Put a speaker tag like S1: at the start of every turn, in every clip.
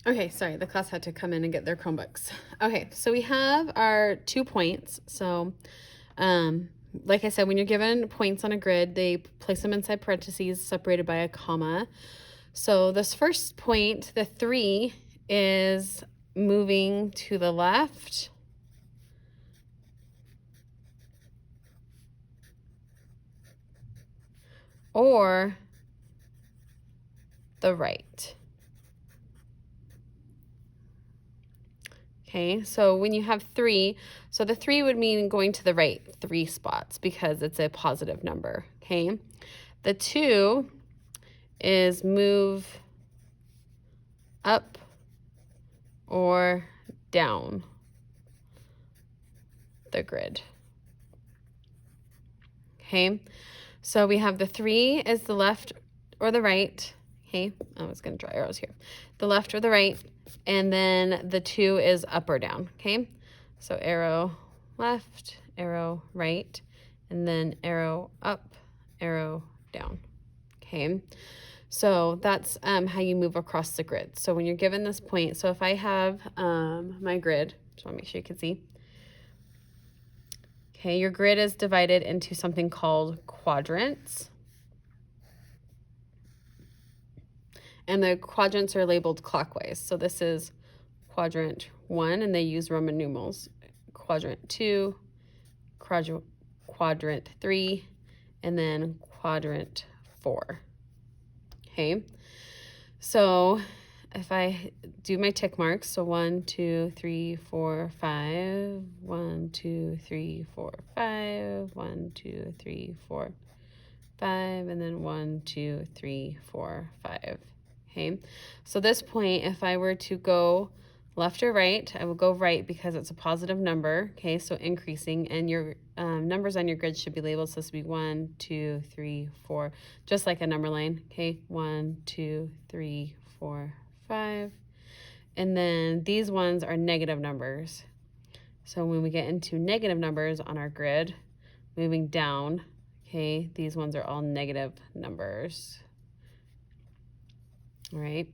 S1: Okay, sorry, the class had to come in and get their Chromebooks. Okay, so we have our 2 points. So, like I said, when you're given points on a grid, they place them inside parentheses separated by a comma. So this first point, the 3, is moving to the left or the right. Okay, so when you have 3, so the 3 would mean going to the right 3 spots because it's a positive number. Okay, the 2 is move up or down the grid. Okay, so we have the 3 is the left or the right. Okay, I was going to draw arrows here. The left or the right, and then the 2 is up or down. Okay, so arrow left, arrow right, and then arrow up, arrow down. Okay, so that's how you move across the grid. So when you're given this point, so if I have my grid, just want to make sure you can see. Okay, your grid is divided into something called quadrants. And the quadrants are labeled clockwise. So this is quadrant 1, and they use Roman numerals. Quadrant 2, quadrant 3, and then quadrant 4. Okay, so if I do my tick marks, so 1, 2, 3, 4, 5, 1, 2, 3, 4, 5, 1, 2, 3, 4, 5, and then 1, 2, 3, 4, 5. Okay, so this point, if I were to go left or right, I will go right because it's a positive number. Okay, so increasing, and your numbers on your grid should be labeled. So this would be 1, 2, 3, 4, just like a number line. Okay, 1, 2, 3, 4, 5. And then these ones are negative numbers. So when we get into negative numbers on our grid, moving down, okay, these ones are all negative numbers. All right,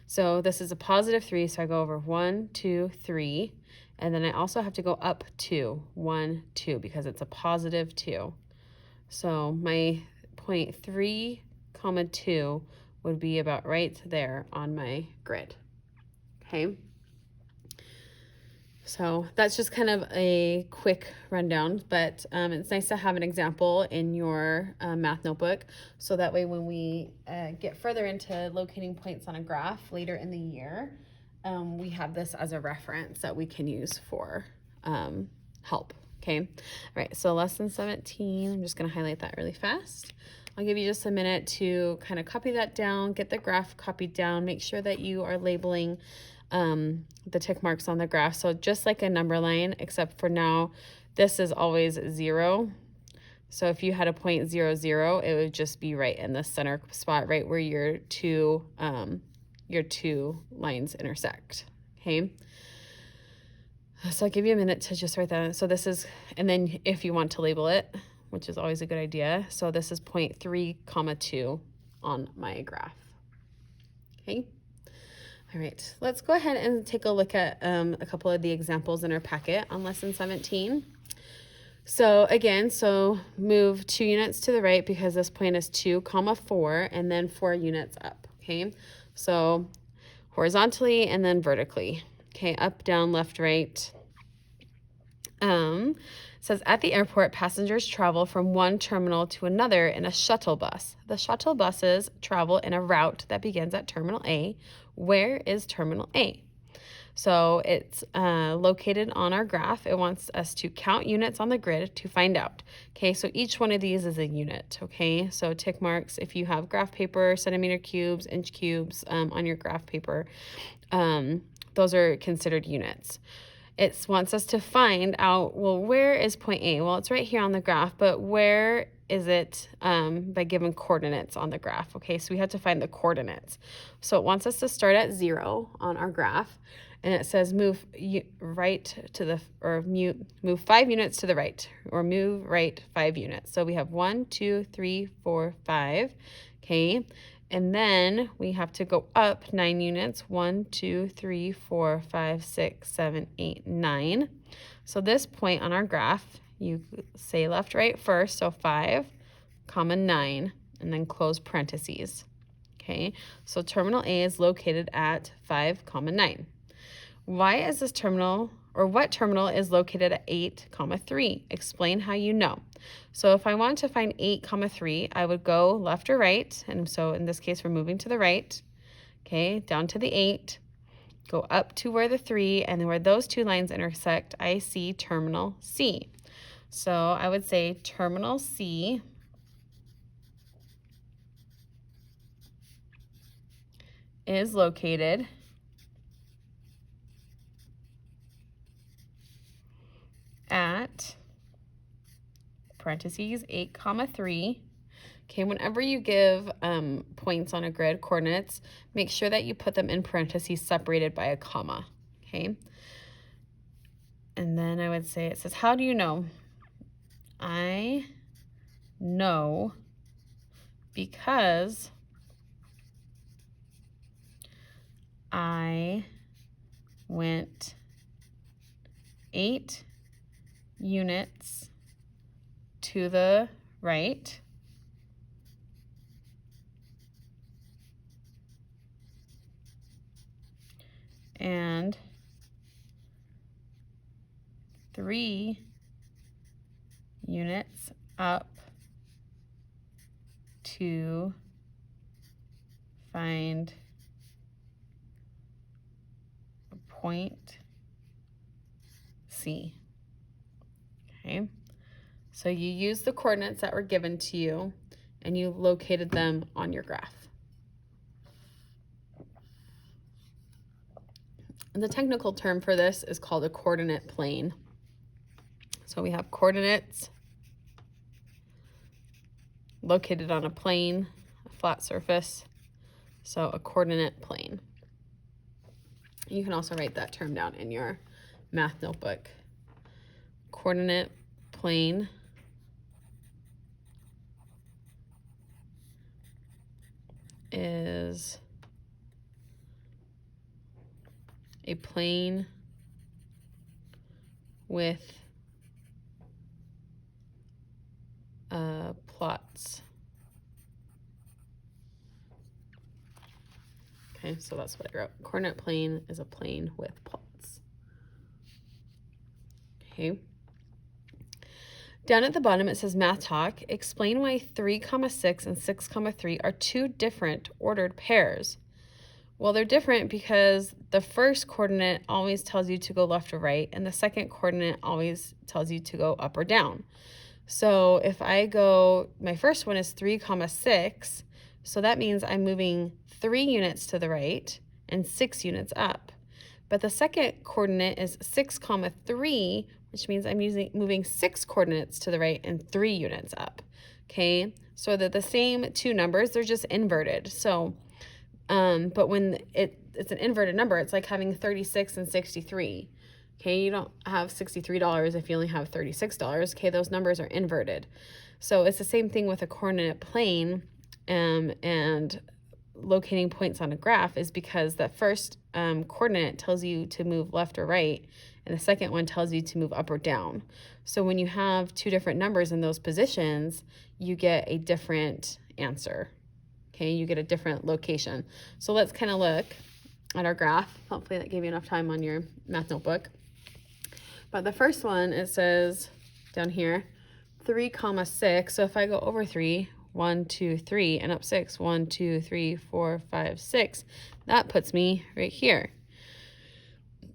S1: so this is a positive 3, so I go over 1, 2, 3, and then I also have to go up 2, 1, 2, because it's a positive 2. So my point 3, 2 would be about right there on my grid. Okay, so that's just kind of a quick rundown, but it's nice to have an example in your math notebook, so that way when we get further into locating points on a graph later in the year, we have this as a reference that we can use for help. Okay, all right, so lesson 17, I'm just going to highlight that really fast. I'll give you just a minute to kind of copy that down, get the graph copied down, make sure that you are labeling the tick marks on the graph. So just like a number line, except for now, this is always 0. So if you had a point 0, 0, it would just be right in the center spot, right where your two lines intersect. Okay. So I'll give you a minute to just write that. So this is, and then if you want to label it, which is always a good idea. So this is point 3, 2 on my graph. Okay. All right, let's go ahead and take a look at a couple of the examples in our packet on lesson 17. So again, so move 2 units to the right because this point is 2, 4, and then 4 units up. Okay, so horizontally and then vertically. Okay, up, down, left, right. Says at the airport, passengers travel from one terminal to another in a shuttle bus. The shuttle buses travel in a route that begins at Terminal A. Where is Terminal A? So it's located on our graph. It wants us to count units on the grid to find out. Okay, so each one of these is a unit. Okay, so tick marks, if you have graph paper, centimeter cubes, inch cubes on your graph paper, those are considered units. It wants us to find out, well, where is point A? Well, it's right here on the graph, but where is it by given coordinates on the graph? Okay, so we have to find the coordinates. So it wants us to start at 0 on our graph, and it says move right to the, or move 5 units to the right, or move right 5 units. So we have 1, 2, 3, 4, 5. Okay, And then we have to go up 9 units. 1, 2, 3, 4, 5, 6, 7, 8, 9. So this point on our graph, you say left, right first. So 5, comma 9, and then close parentheses. Okay, so terminal A is located at 5, comma 9. Why is this terminal, or what terminal is located at 8, comma 3? Explain how you know. So if I want to find 8, comma 3, I would go left or right. And so in this case, we're moving to the right. Okay, down to the 8, go up to where the 3, and then where those two lines intersect, I see terminal C. So I would say terminal C is located at parentheses 8, comma 3. Okay, whenever you give points on a grid, coordinates, make sure that you put them in parentheses separated by a comma. Okay, and then I would say, it says, how do you know? I know because I went 8 units to the right and 3 units up to find point C. Okay, so you use the coordinates that were given to you and you located them on your graph. And the technical term for this is called a coordinate plane. So we have coordinates located on a plane, a flat surface, so a coordinate plane. You can also write that term down in your math notebook. Coordinate plane is a plane with plots. Okay, so that's what I wrote. Coordinate plane is a plane with plots. Okay. Down at the bottom, it says Math Talk. Explain why 3, 6 and 6, 3 are two different ordered pairs. Well, they're different because the first coordinate always tells you to go left or right, and the second coordinate always tells you to go up or down. So if I go, my first one is 3, 6, so that means I'm moving 3 units to the right and 6 units up. But the second coordinate is 6, 3, which means I'm moving 6 coordinates to the right and 3 units up. Okay, so they're the same two numbers, they're just inverted. So, but when it's an inverted number, it's like having 36 and 63. Okay, you don't have $63 if you only have $36. Okay, those numbers are inverted. So it's the same thing with a coordinate plane, and locating points on a graph is because the first coordinate tells you to move left or right, and the second one tells you to move up or down. So when you have two different numbers in those positions, you get a different answer. Okay, you get a different location. So let's kind of look at our graph. Hopefully that gave you enough time on your math notebook. But the first one, it says down here, 3, 6. So if I go over 3, 1, 2, 3, and up 6, 1, 2, 3, 4, 5, 6, that puts me right here.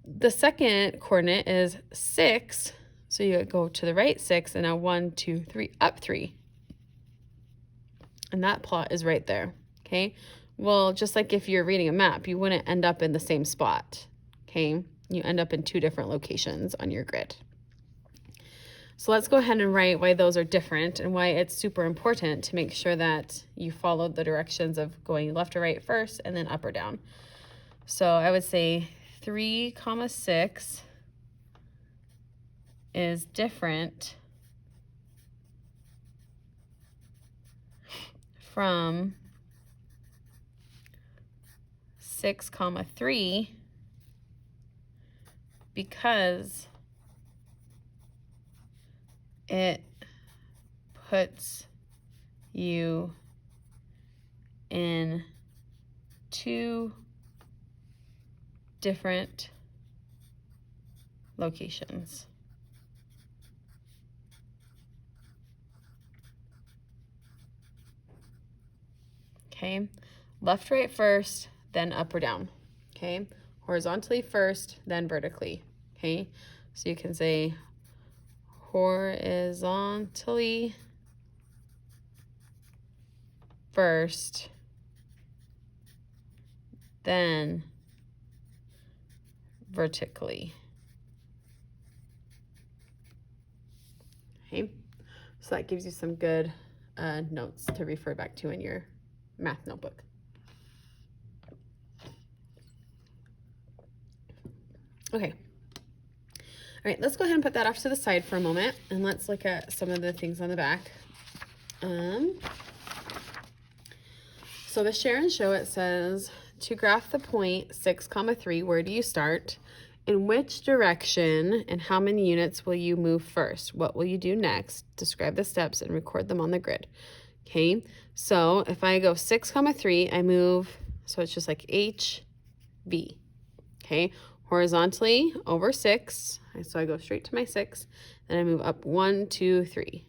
S1: The second coordinate is 6, so you go to the right 6, and now 1, 2, 3, up 3. And that plot is right there, okay? Well, just like if you're reading a map, you wouldn't end up in the same spot, okay? You end up in two different locations on your grid. So let's go ahead and write why those are different and why it's super important to make sure that you follow the directions of going left or right first and then up or down. So I would say 3, 6 is different from 6, 3 because it puts you in 2 different locations. Okay, left, right first, then up or down. Okay, horizontally first, then vertically. Okay, so you can say horizontally first, then vertically. Okay, so that gives you some good notes to refer back to in your math notebook. Okay. All right, let's go ahead and put that off to the side for a moment, and let's look at some of the things on the back. So the share and show, it says, to graph the point 6, 3, where do you start? In which direction and how many units will you move first? What will you do next? Describe the steps and record them on the grid. Okay, so if I go 6, 3, I move, so it's just like H, V. Okay, horizontally over 6, so I go straight to my 6, then I move up 1, 2, 3,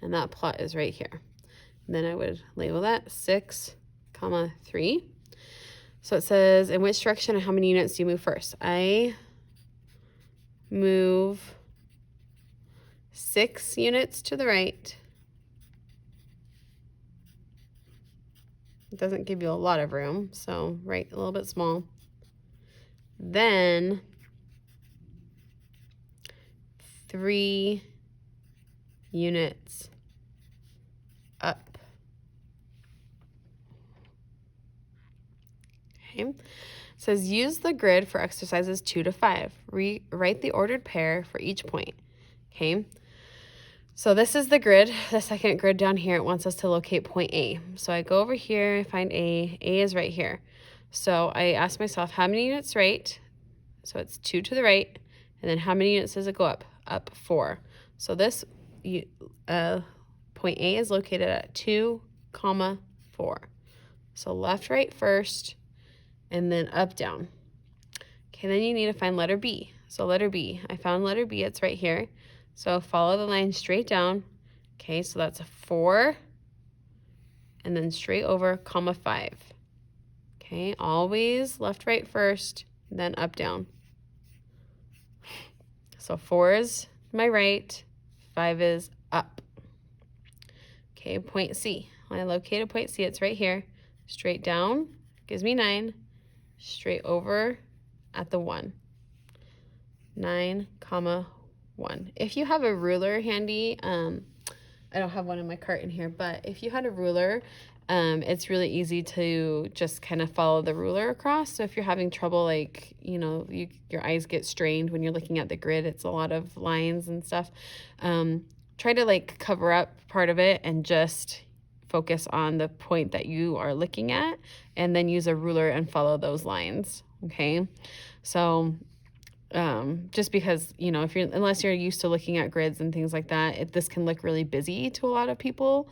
S1: and that plot is right here. And then I would label that 6, 3. So it says, in which direction and how many units do you move first? I move 6 units to the right. It doesn't give you a lot of room, so right, a little bit small. Then 3 units up. Okay. It says use the grid for exercises 2 to 5. Write the ordered pair for each point. Okay. So this is the grid, the second grid down here. It wants us to locate point A. So I go over here, I find A. A is right here. So I ask myself, how many units right? So it's 2 to the right. And then how many units does it go up? Up 4. So this point A is located at 2, 4. So left, right first, and then up, down. Okay, then you need to find letter B. So letter B, I found letter B, it's right here. So follow the line straight down. Okay, so that's a 4, and then straight over, 5. Okay, always left, right first, then up, down. So 4 is my right, 5 is up. Okay, point C. When I located point C, it's right here. Straight down gives me 9. Straight over at the 1. 9, 1. If you have a ruler handy, I don't have one in my cart in here, but if you had a ruler, it's really easy to just kind of follow the ruler across. So if you're having trouble, like, you know, your eyes get strained when you're looking at the grid, it's a lot of lines and stuff. Try to like cover up part of it and just focus on the point that you are looking at, and then use a ruler and follow those lines. Okay, so just because, you know, unless you're used to looking at grids and things like that, this can look really busy to a lot of people,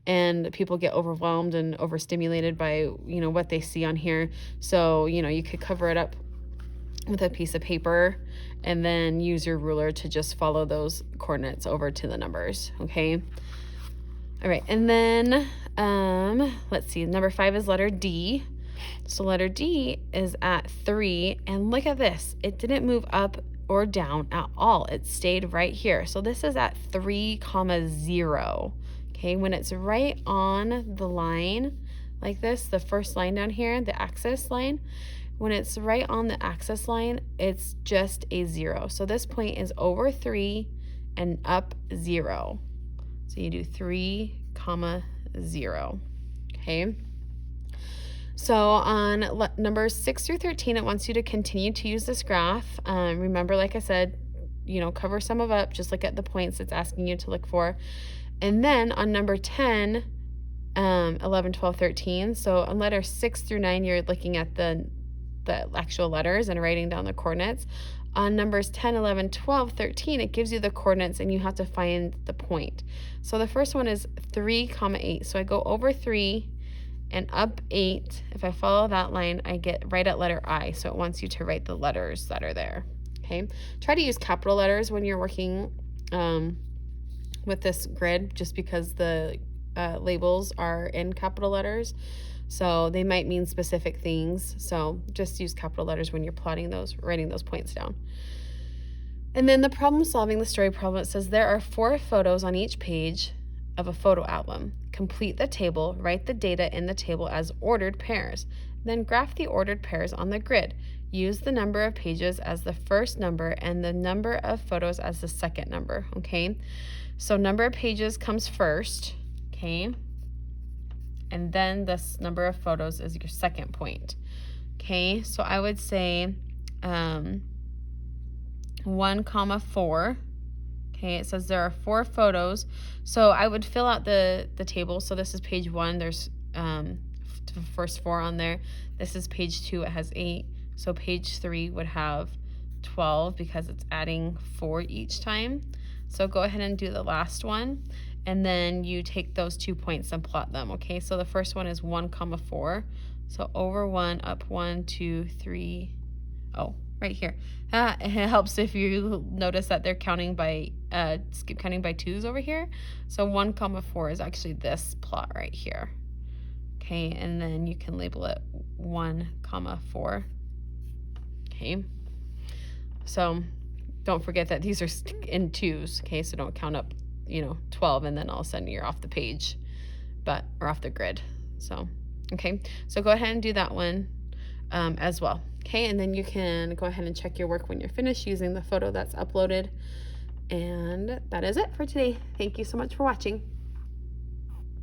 S1: and people get overwhelmed and overstimulated by, you know, what they see on here. So, you know, you could cover it up with a piece of paper and then use your ruler to just follow those coordinates over to the numbers. Okay. All right, and then let's see, number 5 is letter D. So letter D is at 3, and look at this. It didn't move up or down at all. It stayed right here. So this is at 3, 0. Okay, when it's right on the line like this, the first line down here, the axis line, when it's right on the axis line, it's just a 0. So this point is over 3 and up 0. So you do 3, 0. Okay. So on numbers 6 through 13, it wants you to continue to use this graph. Remember, like I said, you know, cover some of up, just look at the points it's asking you to look for. And then on number 10, 11, 12, 13, so on letter 6 through 9, you're looking at the the actual letters and writing down the coordinates. On numbers 10, 11, 12, 13, it gives you the coordinates and you have to find the point. So the first one is 3, 8. So I go over 3 and up 8. If I follow that line, I get right at letter I. So it wants you to write the letters that are there. Okay. Try to use capital letters when you're working with this grid, just because the labels are in capital letters. So they might mean specific things. So just use capital letters when you're plotting those, writing those points down. And then the problem solving, the story problem, it says there are 4 photos on each page of a photo album. Complete the table, write the data in the table as ordered pairs. Then graph the ordered pairs on the grid. Use the number of pages as the first number and the number of photos as the second number, okay? So number of pages comes first, okay? And then this number of photos is your second point. Okay, so I would say 1, 4. Okay, it says there are 4 photos. So I would fill out the table. So this is page 1. There's the first 4 on there. This is page 2. It has 8. So page 3 would have 12 because it's adding 4 each time. So go ahead and do the last one. And then you take those 2 points and plot them, okay? So the first one is 1, 4. So over 1, up 1, 2, 3. Oh, right here. It helps if you notice that they're counting by, skip counting by 2s over here. So 1, 4 is actually this plot right here. Okay, and then you can label it 1, 4. Okay. So don't forget that these are in 2s, okay? So don't count up 12 and then all of a sudden you're off the page, or off the grid. So, okay, so go ahead and do that one as well. Okay, and then you can go ahead and check your work when you're finished using the photo that's uploaded. And that is it for today. Thank you so much for watching.